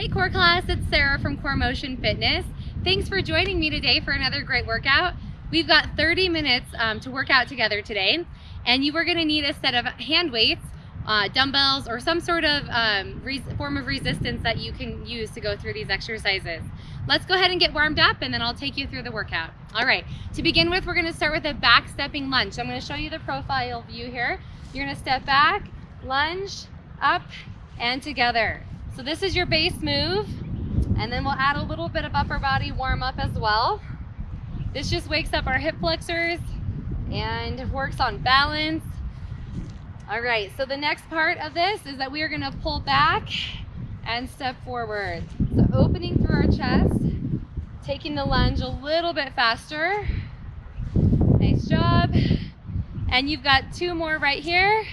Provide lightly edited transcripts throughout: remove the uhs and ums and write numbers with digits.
Hey Core Class, it's Sarah from Core Motion Fitness. Thanks for joining me today for another great workout. We've got 30 minutes to work out together today, and you are going to need a set of hand weights, dumbbells, or some sort of form of resistance that you can use to go through these exercises. Let's go ahead and get warmed up, and then I'll take you through the workout. All right, to begin with, we're going to start with a back stepping lunge. I'm going to show you the profile view here. You're going to step back, lunge, up, and together. So this is your base move, and then we'll add a little bit of upper body warm up as well. This just wakes up our hip flexors and works on balance. All right, so the next part of this is that we are gonna pull back and step forward. So opening through our chest, taking the lunge a little bit faster. Nice job. And you've got two more right here.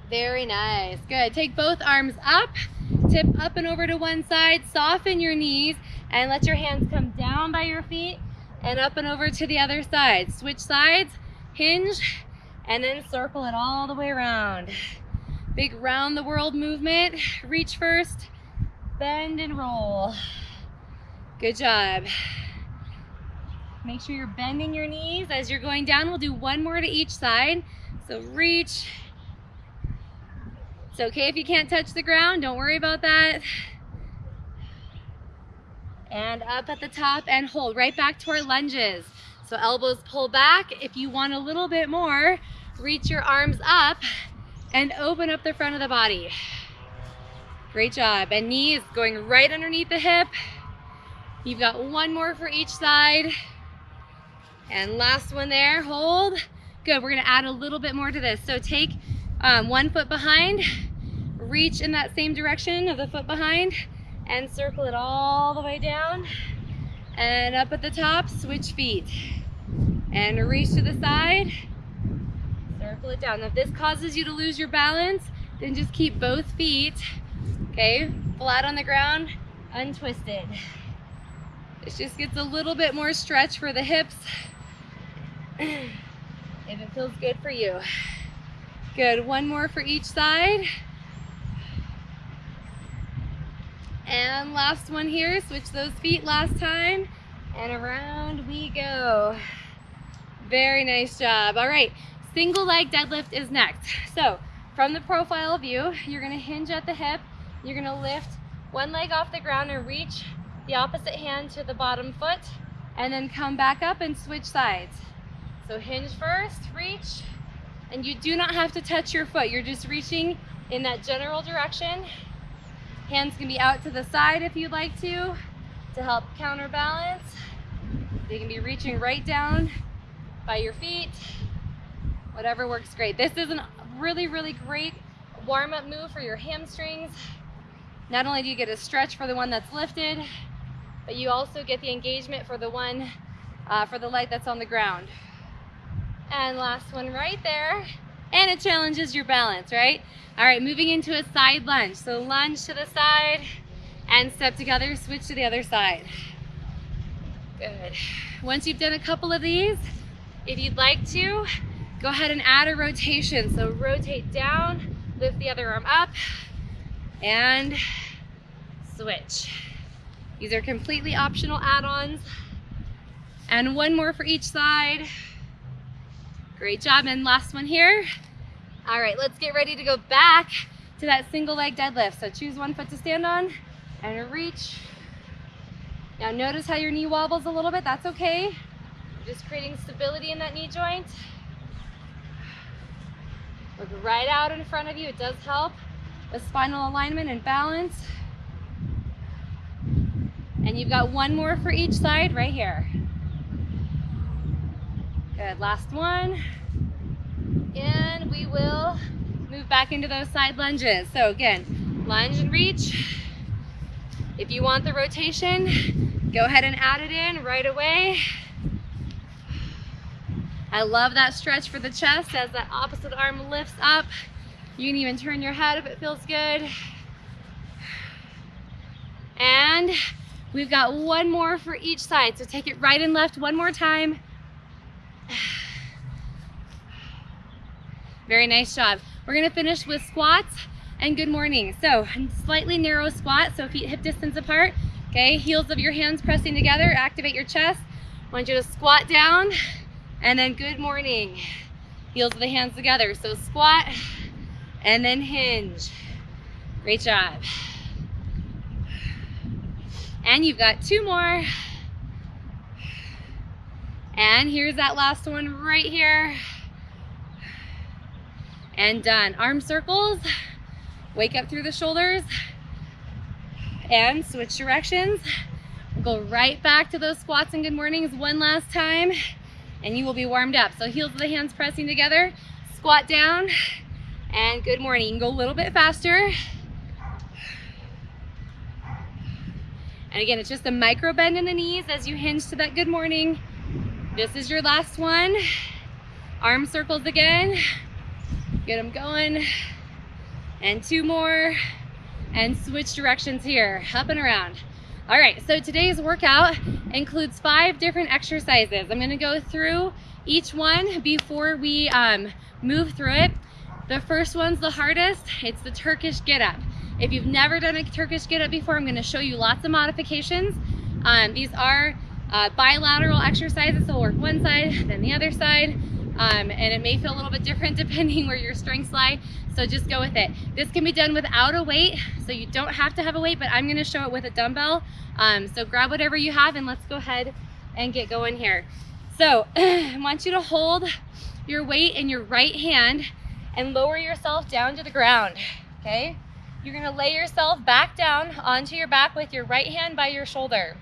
Very nice, good. Take both arms up, tip up and over to one side, soften your knees, and let your hands come down by your feet and up and over to the other side. Switch sides, hinge, and then circle it all the way around. Big round the world movement. Reach first, bend and roll. Good job. Make sure you're bending your knees as you're going down. We'll do one more to each side. So reach. It's okay if you can't touch the ground, don't worry about that. And up at the top and hold, right back to our lunges. So elbows pull back. If you want a little bit more, reach your arms up and open up the front of the body. Great job. And knees going right underneath the hip. You've got one more for each side. And last one there, hold. Good, we're gonna add a little bit more to this. So take one foot behind, reach in that same direction of the foot behind, and circle it all the way down. And up at the top, switch feet. And reach to the side, circle it down. Now, if this causes you to lose your balance, then just keep both feet, okay, flat on the ground, untwisted. This just gets a little bit more stretch for the hips, if it feels good for you. Good, one more for each side. And last one here, switch those feet last time, and around we go. Very nice job. All right, single leg deadlift is next. So from the profile view, you're gonna hinge at the hip, you're gonna lift one leg off the ground and reach the opposite hand to the bottom foot, and then come back up and switch sides. So hinge first, reach, and you do not have to touch your foot. You're just reaching in that general direction. Hands can be out to the side if you'd like to help counterbalance. They can be reaching right down by your feet. Whatever works great. This is a really, really great warm-up move for your hamstrings. Not only do you get a stretch for the one that's lifted, but you also get the engagement for the one, for the leg that's on the ground. And last one right there. And it challenges your balance, right? All right, moving into a side lunge. So lunge to the side and step together, switch to the other side. Good. Once you've done a couple of these, if you'd like to, go ahead and add a rotation. So rotate down, lift the other arm up, and switch. These are completely optional add-ons. And one more for each side. Great job, and last one here. All right, let's get ready to go back to that single leg deadlift. So choose one foot to stand on and reach. Now notice how your knee wobbles a little bit, that's okay. Just creating stability in that knee joint. Look right out in front of you, it does help with spinal alignment and balance. And you've got one more for each side right here. Good, last one. And we will move back into those side lunges. So again, lunge and reach. If you want the rotation, go ahead and add it in right away. I love that stretch for the chest as that opposite arm lifts up. You can even turn your head if it feels good. And we've got one more for each side. So take it right and left one more time. Very nice job. We're gonna finish with squats. and good morning. So slightly narrow squat, so feet hip distance apart. Okay, heels of your hands pressing together, activate your chest. I want you to squat down and then good morning. Heels of the hands together, so squat and then hinge. Great job. And you've got 2 more. And here's that last one right here. And done. Arm circles, wake up through the shoulders, and switch directions. Go right back to those squats and good mornings one last time, and you will be warmed up. So heels of the hands pressing together, squat down, and good morning. You can go a little bit faster. And again, it's just a micro bend in the knees as you hinge to that good morning. This is your last one. Arm circles again. Get them going. And 2 more. And switch directions here, up and around. All right, so today's workout includes 5 different exercises. I'm gonna go through each one before we move through it. The first one's the hardest. It's the Turkish get-up. If you've never done a Turkish get-up before, I'm gonna show you lots of modifications. These are bilateral exercises, so we'll work one side, then the other side, and it may feel a little bit different depending where your strengths lie, so just go with it. This can be done without a weight, so you don't have to have a weight, but I'm gonna show it with a dumbbell. So grab whatever you have and let's go ahead and get going here. So I want you to hold your weight in your right hand and lower yourself down to the ground, okay? You're gonna lay yourself back down onto your back with your right hand by your shoulder.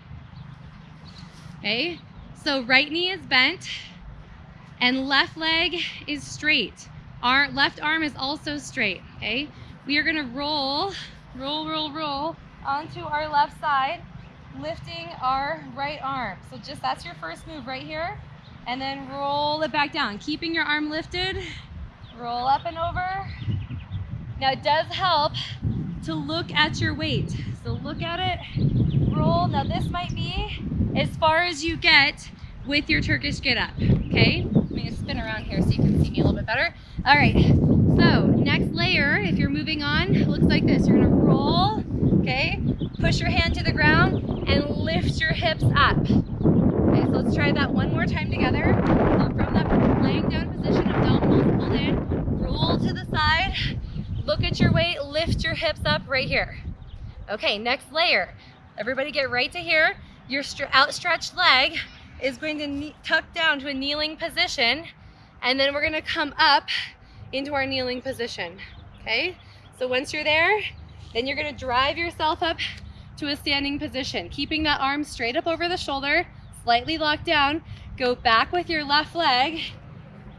Okay, so right knee is bent and left leg is straight. Our left arm is also straight, okay? We are gonna roll onto our left side, lifting our right arm. So just that's your first move right here. And then roll it back down, keeping your arm lifted, roll up and over. Now it does help to look at your weight. So look at it, roll. Now this might be as far as you get with your Turkish get-up, okay? I'm gonna spin around here so you can see me a little bit better. All right, so next layer, if you're moving on, looks like this. You're gonna roll, okay? Push your hand to the ground and lift your hips up. Okay, so let's try that one more time together. So from that laying down position, abdominals pulled in, roll to the side, look at your weight, lift your hips up right here. Okay, next layer. Everybody get right to here. Your outstretched leg is going to tuck down to a kneeling position, and then we're gonna come up into our kneeling position, okay? So once you're there, then you're gonna drive yourself up to a standing position, keeping that arm straight up over the shoulder, slightly locked down. Go back with your left leg.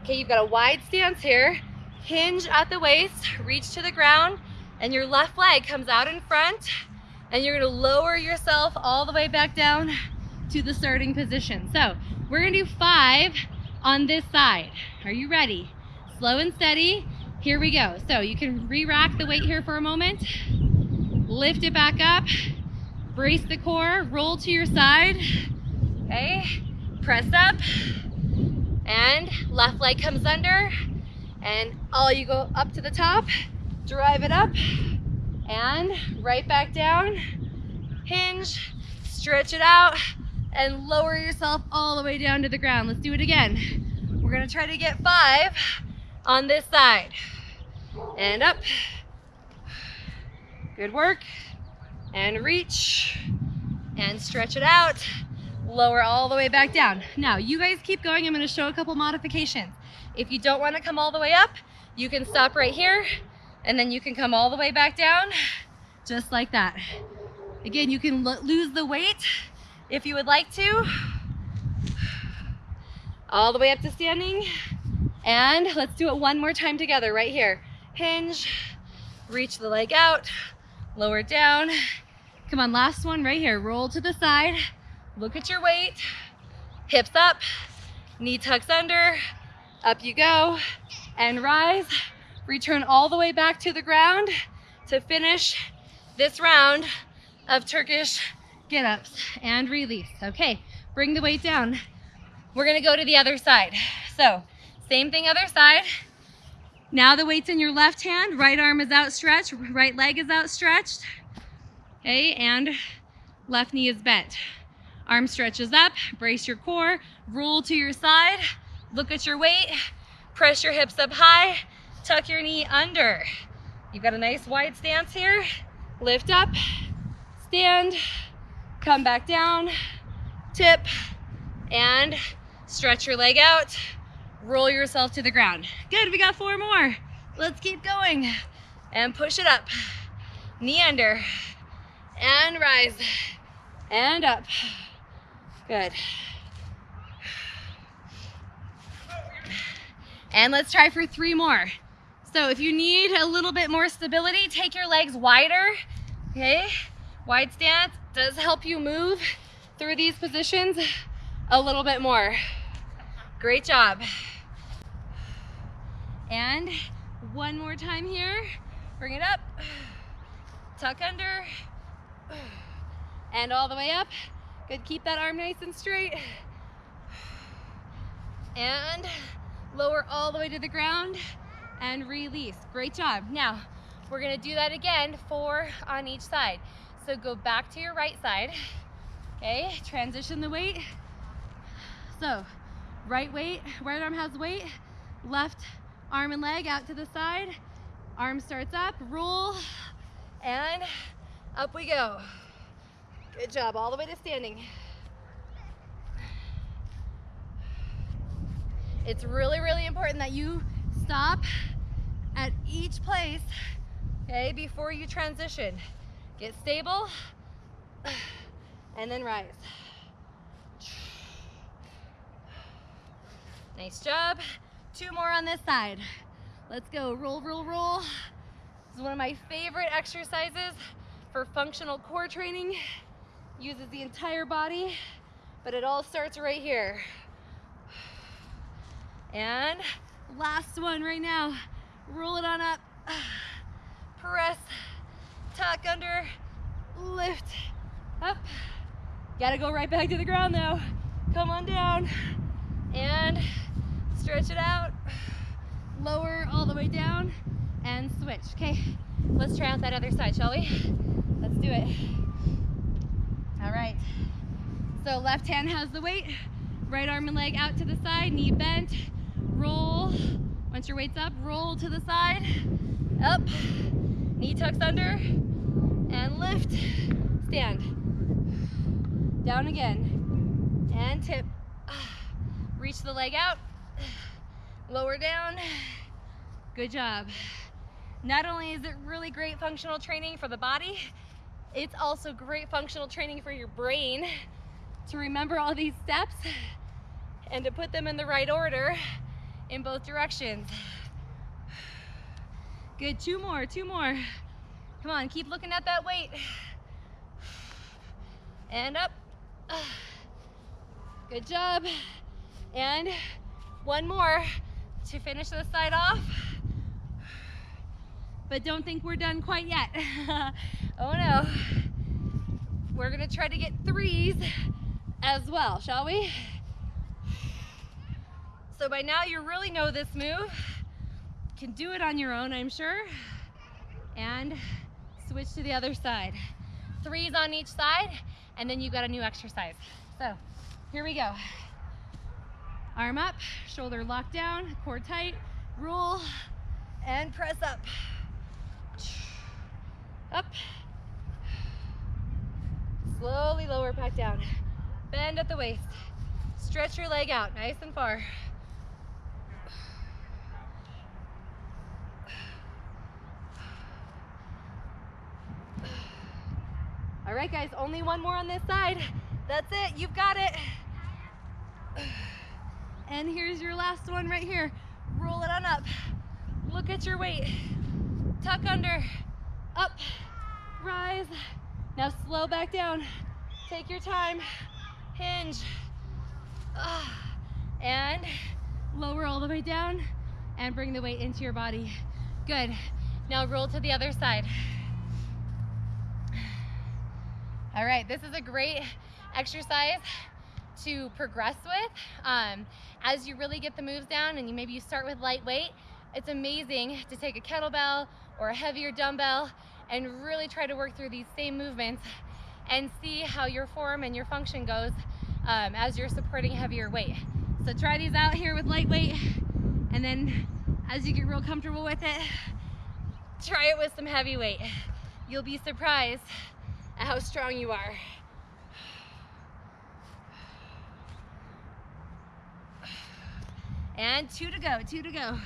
Okay, you've got a wide stance here. Hinge at the waist, reach to the ground, and your left leg comes out in front, and you're gonna lower yourself all the way back down to the starting position. So we're gonna do 5 on this side. Are you ready? Slow and steady. Here we go. So you can re-rack the weight here for a moment. Lift it back up. Brace the core. Roll to your side. Okay. Press up. And left leg comes under. And you go up to the top. Drive it up. And right back down. Hinge. Stretch it out. And lower yourself all the way down to the ground. Let's do it again. We're gonna try to get 5 on this side. And up. Good work. And reach. And stretch it out. Lower all the way back down. Now, you guys keep going. I'm gonna show a couple modifications. If you don't wanna come all the way up, you can stop right here, and then you can come all the way back down, just like that. Again, you can lose the weight if you would like to. All the way up to standing. And let's do it one more time together right here. Hinge, reach the leg out, lower it down. Come on, last one right here. Roll to the side, look at your weight, hips up, knee tucks under, up you go, and rise. Return all the way back to the ground to finish this round of Turkish get-ups and release. Okay, bring the weight down. We're gonna go to the other side. So, same thing, other side. Now the weight's in your left hand, right arm is outstretched, right leg is outstretched. Okay, and left knee is bent. Arm stretches up, brace your core, roll to your side, look at your weight, press your hips up high, tuck your knee under. You've got a nice wide stance here. Lift up, stand, come back down, tip, and stretch your leg out. Roll yourself to the ground. Good, we got 4 more. Let's keep going. And push it up. Knee under. And rise. And up. Good. And let's try for 3 more. So if you need a little bit more stability, take your legs wider. Okay? Wide stance does help you move through these positions a little bit more. Great job. And 1 more time here. Bring it up. Tuck under. And all the way up. Good, keep that arm nice and straight. And lower all the way to the ground and release. Great job. Now, we're gonna do that again, 4 on each side. So go back to your right side. Okay, transition the weight. So, right arm has weight, left arm and leg out to the side, arm starts up, roll, and up we go. Good job, all the way to standing. It's really, really important that you stop at each place, okay, before you transition. Get stable, and then rise. Nice job. 2 more on this side. Let's go, roll, roll, roll. This is one of my favorite exercises for functional core training. Uses the entire body, but it all starts right here. And last one right now. Roll it on up. Press, tuck under, lift, up. Gotta go right back to the ground though. Come on down. And stretch it out. Lower all the way down and switch. Okay, let's try out that other side, shall we? Let's do it. All right. So left hand has the weight, right arm and leg out to the side, knee bent, roll. Once your weight's up, roll to the side, up, knee tucks under, and lift, stand. Down again, and tip. Reach the leg out, lower down. Good job. Not only is it really great functional training for the body, it's also great functional training for your brain to remember all these steps and to put them in the right order in both directions. Good, 2 more, 2 more. Come on, keep looking at that weight. And up. Good job. And 1 more to finish this side off. But don't think we're done quite yet. Oh no. We're gonna try to get 3s as well, shall we? So by now you really know this move. Can do it on your own, I'm sure. And switch to the other side. 3s on each side, and then you got a new exercise. So here we go. Arm up, shoulder locked down, core tight, roll, and press up. Up. Slowly lower back down. Bend at the waist. Stretch your leg out nice and far. All right, guys, only 1 more on this side. That's it, you've got it. And here's your last one right here. Roll it on up. Look at your weight. Tuck under, up, rise. Now slow back down. Take your time, hinge. And lower all the way down and bring the weight into your body. Good. Now roll to the other side. All right, this is a great exercise to progress with. As you really get the moves down and maybe you start with lightweight, it's amazing to take a kettlebell or a heavier dumbbell and really try to work through these same movements and see how your form and your function goes as you're supporting heavier weight. So try these out here with lightweight, and then as you get real comfortable with it, try it with some heavy weight. You'll be surprised at how strong you are. And 2 to go, 2 to go.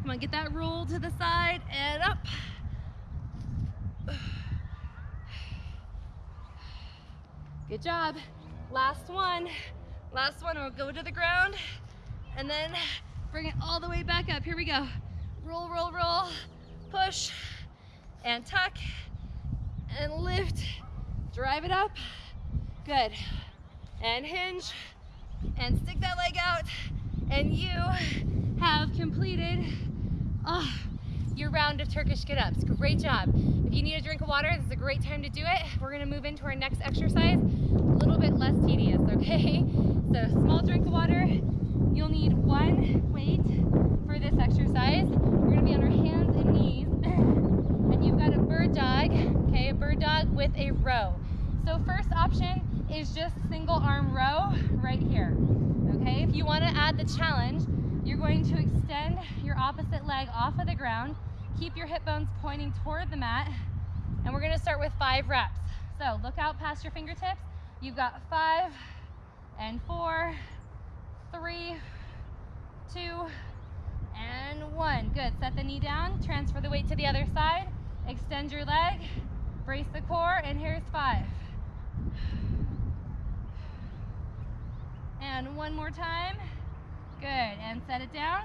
Come on, get that roll to the side and up. Good job. Last one. Last one, we'll go to the ground and then bring it all the way back up. Here we go. Roll, roll, roll, push, and tuck, and lift. Drive it up. Good. And hinge, and stick that leg out, and you have completed your round of Turkish get-ups. Great job. If you need a drink of water, this is a great time to do it. We're gonna move into our next exercise, a little bit less tedious, okay? So small drink of water. You'll need 1 weight for this exercise. We're gonna be on our hands and knees, and you've got a bird dog, okay? A bird dog with a row. So first option is just single arm row right here, okay? If you wanna add the challenge, you're going to extend your opposite leg off of the ground, keep your hip bones pointing toward the mat, and we're gonna start with 5 reps. So look out past your fingertips. You've got 5 and 4, 3, 2, and 1. Good, set the knee down, transfer the weight to the other side, extend your leg, brace the core, and here's 5. And 1 more time. Good, and set it down,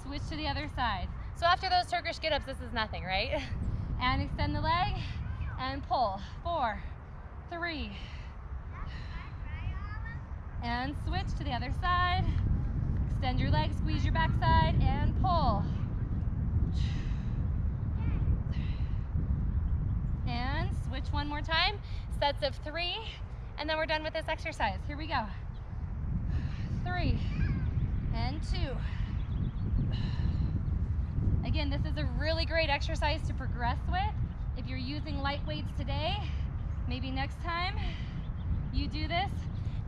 switch to the other side. So after those Turkish get-ups, this is nothing, right? And extend the leg and pull. 4, 3, and switch to the other side. Extend your leg, squeeze your backside, and pull. And switch 1 more time, sets of 3, and then we're done with this exercise. Here we go. 3, and 2. Again, this is a really great exercise to progress with. If you're using light weights today, maybe next time you do this,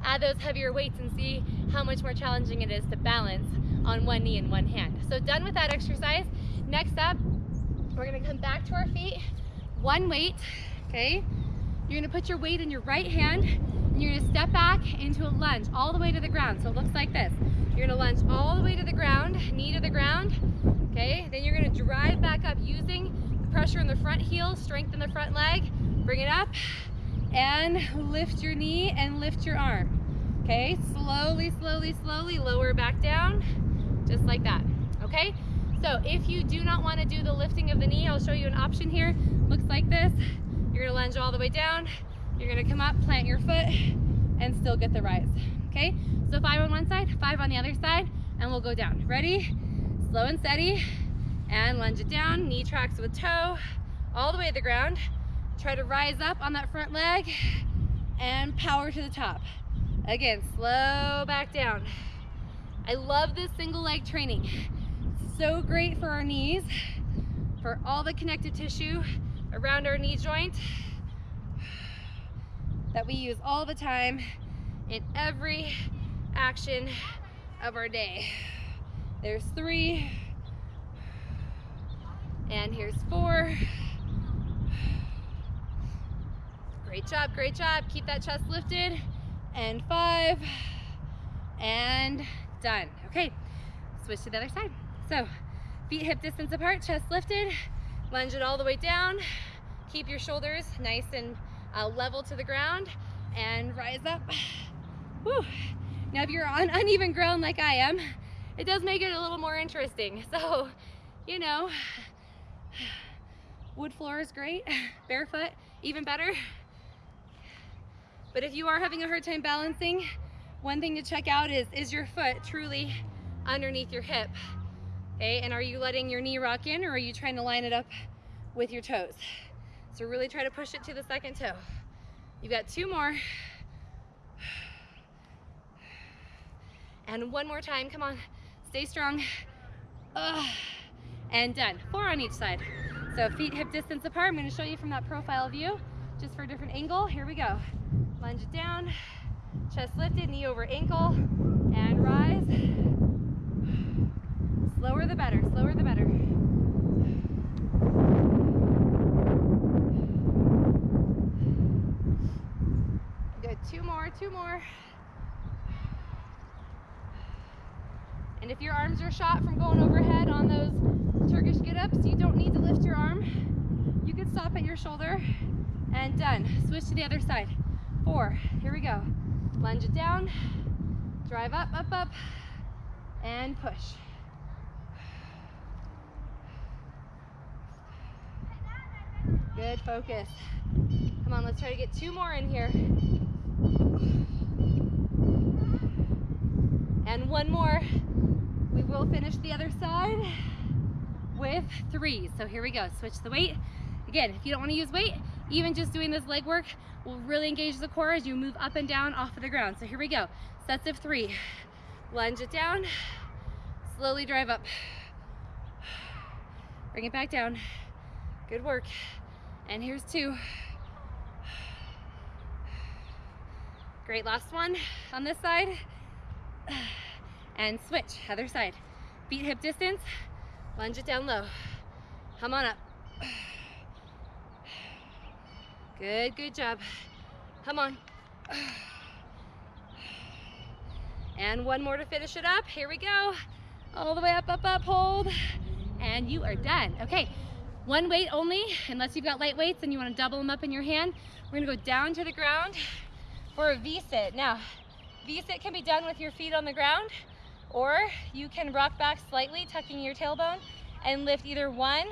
add those heavier weights and see how much more challenging it is to balance on 1 knee and 1 hand. So done with that exercise. Next up, we're gonna come back to our feet, 1 weight, okay? You're gonna put your weight in your right hand, and you're gonna step back into a lunge all the way to the ground. So it looks like this. You're gonna lunge all the way to the ground, knee to the ground, okay? Then you're gonna drive back up using the pressure in the front heel, strength in the front leg, bring it up, and lift your knee and lift your arm. Okay, slowly, slowly, slowly lower back down, just like that, okay? So if you do not wanna do the lifting of the knee, I'll show you an option here. Looks like this. You're gonna lunge all the way down. You're gonna come up, plant your foot, and still get the rise, okay? So 5 on one side, 5 on the other side, and we'll go down. Ready? Slow and steady, and lunge it down, knee tracks with toe, all the way to the ground. Try to rise up on that front leg, and power to the top. Again, slow back down. I love this single leg training. So great for our knees, for all the connective tissue around our knee joint that we use all the time in every action of our day. There's 3, and here's 4. Great job, great job. Keep that chest lifted. And 5, and done. Okay, switch to the other side. So feet hip distance apart, chest lifted, lunge it all the way down. Keep your shoulders nice and level to the ground, and rise up. Whew. Now if you're on uneven ground like I am, it does make it a little more interesting. So, you know, wood floor is great, barefoot, even better. But if you are having a hard time balancing, one thing to check out is your foot truly underneath your hip? Okay, and are you letting your knee rock in, or are you trying to line it up with your toes? So really try to push it to the second toe. You've got 2 more. And 1 more time, come on, stay strong. and done. 4 on each side. So feet hip distance apart. I'm gonna show you from that profile view, just for a different angle. Here we go. Lunge it down, chest lifted, knee over ankle, and rise. Slower the better, slower the better. Good, 2 more, 2 more. And if your arms are shot from going overhead on those Turkish get-ups, you don't need to lift your arm. You can stop at your shoulder, and done. Switch to the other side. 4, here we go. Lunge it down, drive up, up, up, and push. Good, focus. Come on, let's try to get 2 more in here. And 1 more. We will finish the other side with 3. So here we go, switch the weight. Again, if you don't want to use weight, even just doing this leg work will really engage the core as you move up and down off of the ground. So here we go, sets of 3. Lunge it down, slowly drive up. Bring it back down. Good work. And here's 2. Great, last one on this side. And switch, other side. Feet hip distance, lunge it down low. Come on up. Good, good job. Come on. And 1 more to finish it up. Here we go. All the way up, up, up, hold. And you are done. Okay, 1 weight only, unless you've got light weights and you want to double them up in your hand. We're gonna go down to the ground for a V-sit. Now, V-sit can be done with your feet on the ground, or you can rock back slightly, tucking your tailbone, and lift either 1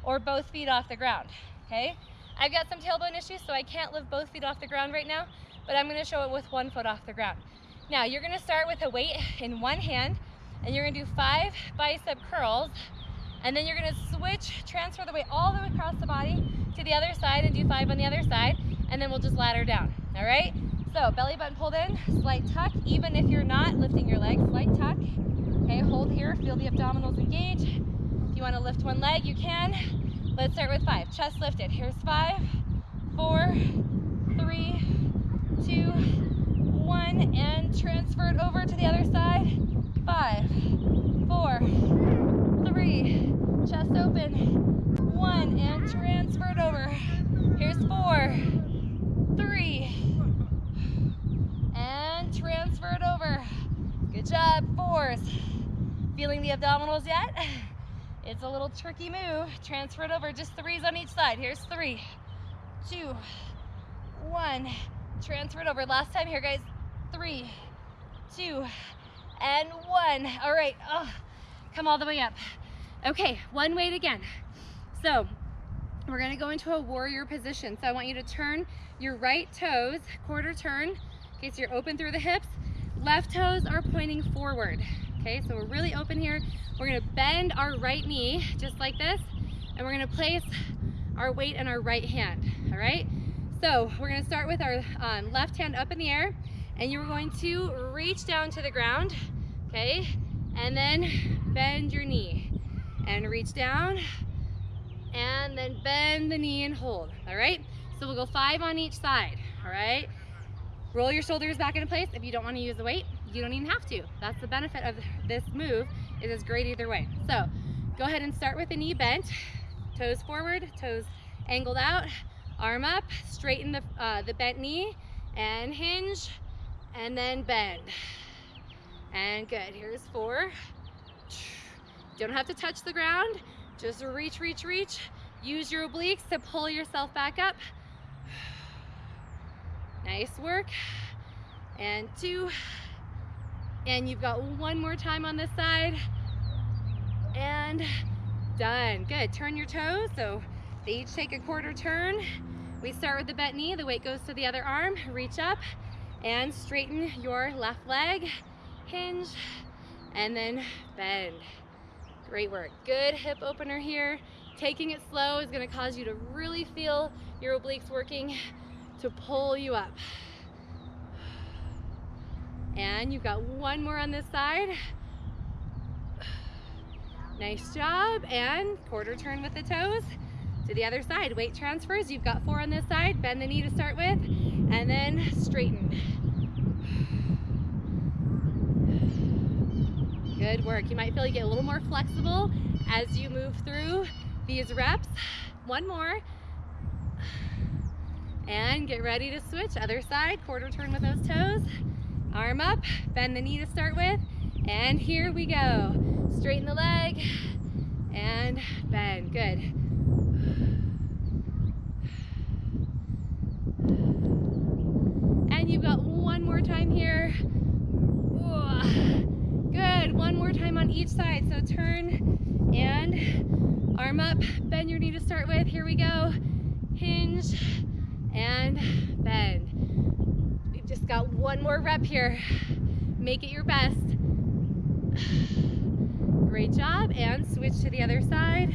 or both feet off the ground, okay? I've got some tailbone issues, so I can't lift both feet off the ground right now, but I'm gonna show it with 1 foot off the ground. Now, you're gonna start with a weight in 1 hand, and you're gonna do 5 bicep curls, and then you're gonna switch, transfer the weight all the way across the body to the other side and do 5 on the other side, and then we'll just ladder down, all right? So belly button pulled in, slight tuck, even if you're not lifting your legs, slight tuck. Okay, hold here, feel the abdominals engage. If you wanna lift 1 leg, you can. Let's start with 5, chest lifted. Here's 5, 4, 3, 2, 1, and transfer it over to the other side. 5, 4, 3, chest open, 1, and transfer it over. Here's 4, 3, and transfer it over. Good job, 4s. Feeling the abdominals yet? It's a little tricky move. Transfer it over, just 3s on each side. Here's 3, 2, 1. Transfer it over. Last time here, guys. 3, 2, and 1. All right, come all the way up. Okay, 1 weight again. So we're gonna go into a warrior position. So I want you to turn your right toes, quarter turn. Okay, so you're open through the hips. Left toes are pointing forward. Okay, so we're really open here. We're gonna bend our right knee, just like this, and we're gonna place our weight in our right hand, all right? So we're gonna start with our left hand up in the air, and you're going to reach down to the ground, okay? And then bend your knee, and reach down, and then bend the knee and hold, all right? So we'll go 5 on each side, all right? Roll your shoulders back into place. If you don't want to use the weight, you don't even have to. That's the benefit of this move. It is great either way. So go ahead and start with the knee bent, toes forward, toes angled out, arm up, straighten the bent knee, and hinge, and then bend. And good, here's 4. Don't have to touch the ground, just reach, reach, reach. Use your obliques to pull yourself back up. Nice work. And 2. And you've got 1 more time on this side. And done. Good. Turn your toes. So they each take a quarter turn. We start with the bent knee. The weight goes to the other arm. Reach up and straighten your left leg. Hinge and then bend. Great work. Good hip opener here. Taking it slow is going to cause you to really feel your obliques working to pull you up. And you've got 1 more on this side. Nice job. And quarter turn with the toes to the other side. Weight transfers. You've got 4 on this side. Bend the knee to start with, and then straighten. Good work. You might feel you get a little more flexible as you move through these reps. 1 more. And get ready to switch. Other side. Quarter turn with those toes. Arm up. Bend the knee to start with. And here we go. Straighten the leg and bend. Good. And you've got 1 more time here. Good. 1 more time on each side. So turn and arm up. Bend your knee to start with. Here we go. Hinge and bend. We've just got 1 more rep here. Make it your best. Great job. And switch to the other side.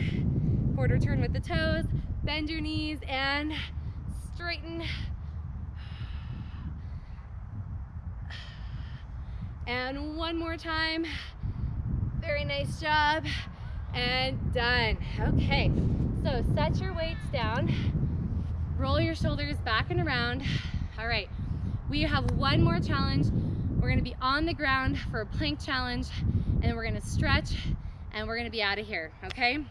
Quarter turn with the toes. Bend your knees and straighten. And 1 more time. Very nice job. And done. Okay, so set your weights down. Roll your shoulders back and around. All right, we have 1 more challenge. We're gonna be on the ground for a plank challenge, and we're gonna stretch, and we're gonna be out of here, okay?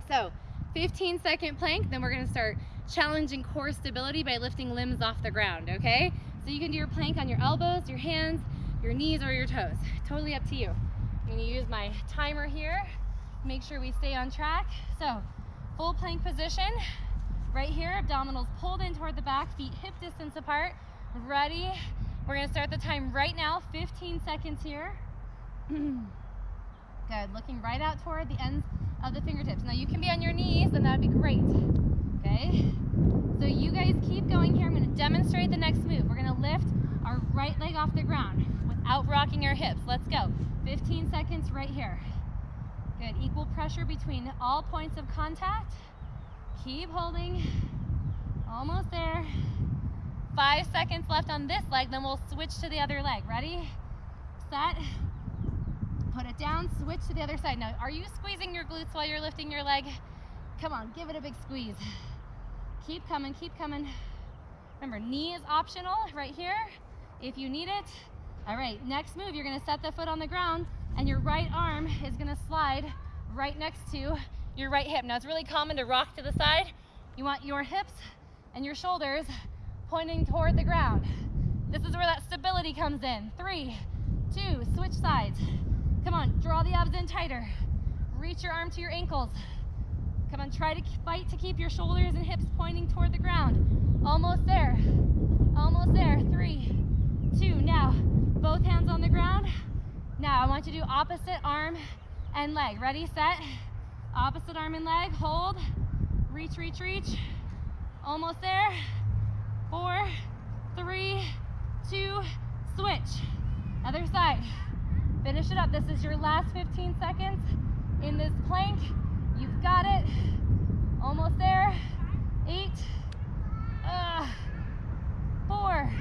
So 15-second plank, then we're gonna start challenging core stability by lifting limbs off the ground, okay? So you can do your plank on your elbows, your hands, your knees, or your toes. Totally up to you. I'm gonna use my timer here. Make sure we stay on track. So full plank position. Right here, abdominals pulled in toward the back, feet hip distance apart. Ready? We're gonna start the time right now, 15 seconds here. Good, looking right out toward the ends of the fingertips. Now you can be on your knees, and that'd be great, okay? So you guys keep going here. I'm gonna demonstrate the next move. We're gonna lift our right leg off the ground without rocking our hips. Let's go. 15 seconds right here. Good, equal pressure between all points of contact. Keep holding, almost there. 5 seconds left on this leg, then we'll switch to the other leg. Ready, set, put it down, switch to the other side. Now, are you squeezing your glutes while you're lifting your leg? Come on, give it a big squeeze. Keep coming, keep coming. Remember, knee is optional right here if you need it. All right, next move, you're gonna set the foot on the ground, and your right arm is gonna slide right next to your right hip. Now, it's really common to rock to the side. You want your hips and your shoulders pointing toward the ground. This is where that stability comes in. 3, 2, switch sides. Come on, draw the abs in tighter. Reach your arm to your ankles. Come on, try to fight to keep your shoulders and hips pointing toward the ground. Almost there, almost there. 3, 2, now, both hands on the ground. Now, I want you to do opposite arm and leg. Ready, set, opposite arm and leg, hold, reach, reach, reach. Almost there. 4, 3, 2, switch. Other side. Finish it up. This is your last 15 seconds in this plank. You've got it. Almost there. 8, 4,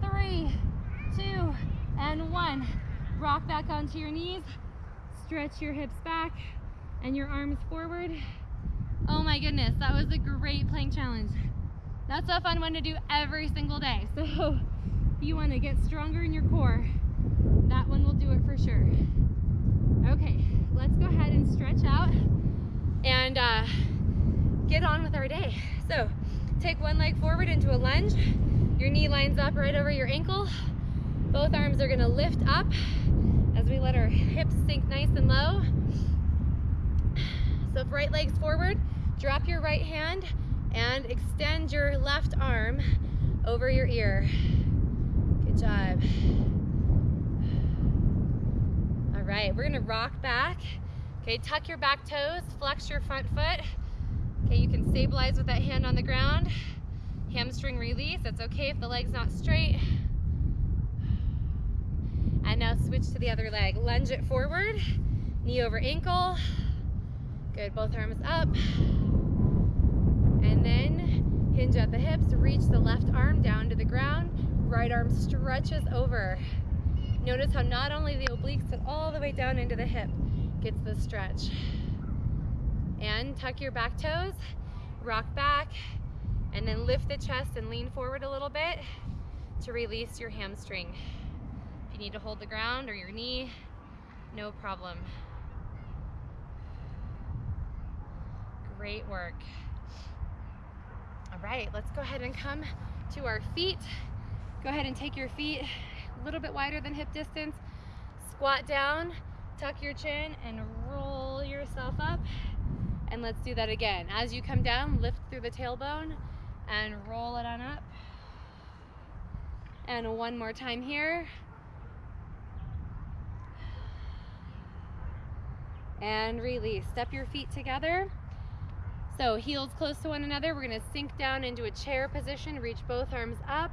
3, 2, and 1. Rock back onto your knees. Stretch your hips back and your arms forward. Oh my goodness, that was a great plank challenge. That's a fun one to do every single day. So if you want to get stronger in your core, that one will do it for sure. Okay, let's go ahead and stretch out and get on with our day. So take one leg forward into a lunge. Your knee lines up right over your ankle. Both arms are gonna lift up as we let our hips sink nice and low. So if right leg's forward, drop your right hand and extend your left arm over your ear. Good job. All right, we're gonna rock back. Okay, tuck your back toes, flex your front foot. Okay, you can stabilize with that hand on the ground. Hamstring release, it's okay if the leg's not straight. And now switch to the other leg. Lunge it forward, knee over ankle. Good, both arms up. And then hinge at the hips, reach the left arm down to the ground. Right arm stretches over. Notice how not only the obliques, but all the way down into the hip. gets the stretch. And tuck your back toes, rock back, and then lift the chest and lean forward a little bit to release your hamstring. If you need to hold the ground or your knee, no problem. Great work. All right, let's go ahead and come to our feet. Go ahead and take your feet a little bit wider than hip distance. Squat down, tuck your chin, and roll yourself up. And let's do that again. As you come down, lift through the tailbone and roll it on up. And one more time here. And release. Step your feet together. So heels close to one another. We're gonna sink down into a chair position, reach both arms up.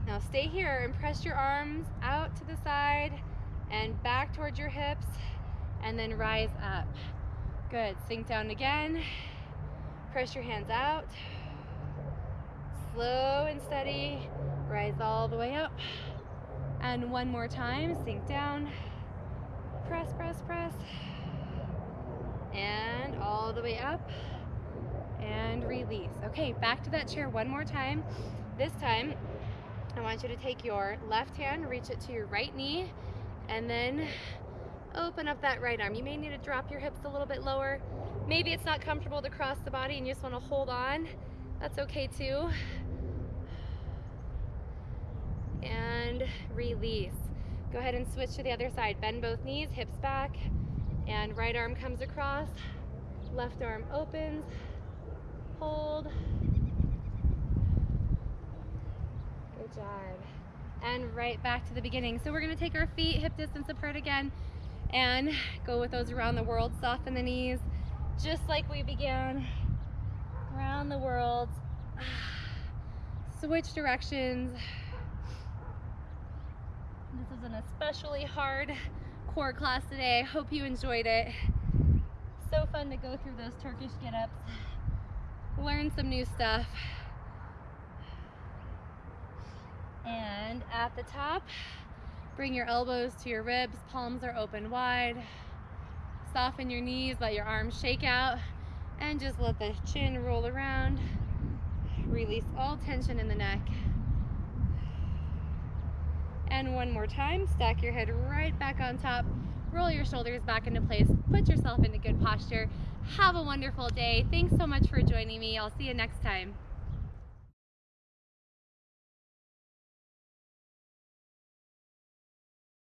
Now stay here and press your arms out to the side and back towards your hips, and then rise up. Good, sink down again. Press your hands out. Slow and steady, rise all the way up. And one more time, sink down. Press, press, press. And all the way up. And release. Okay, back to that chair one more time. This time, I want you to take your left hand, reach it to your right knee, and then open up that right arm. You may need to drop your hips a little bit lower. Maybe it's not comfortable to cross the body and you just want to hold on. That's okay too. And release. Go ahead and switch to the other side. Bend both knees, hips back, and right arm comes across. Left arm opens. Hold. Good job. And right back to the beginning. So we're going to take our feet hip distance apart again and go with those around the world. Soften the knees just like we began. Around the world. Switch directions. This is an especially hard core class today. I hope you enjoyed it. So fun to go through those Turkish get-ups. Learn some new stuff. And at the top, bring your elbows to your ribs, palms are open wide. Soften your knees, let your arms shake out, and just let the chin roll around. Release all tension in the neck. And one more time, stack your head right back on top. Roll your shoulders back into place. Put yourself into good posture. Have a wonderful day. Thanks so much for joining me. I'll see you next time.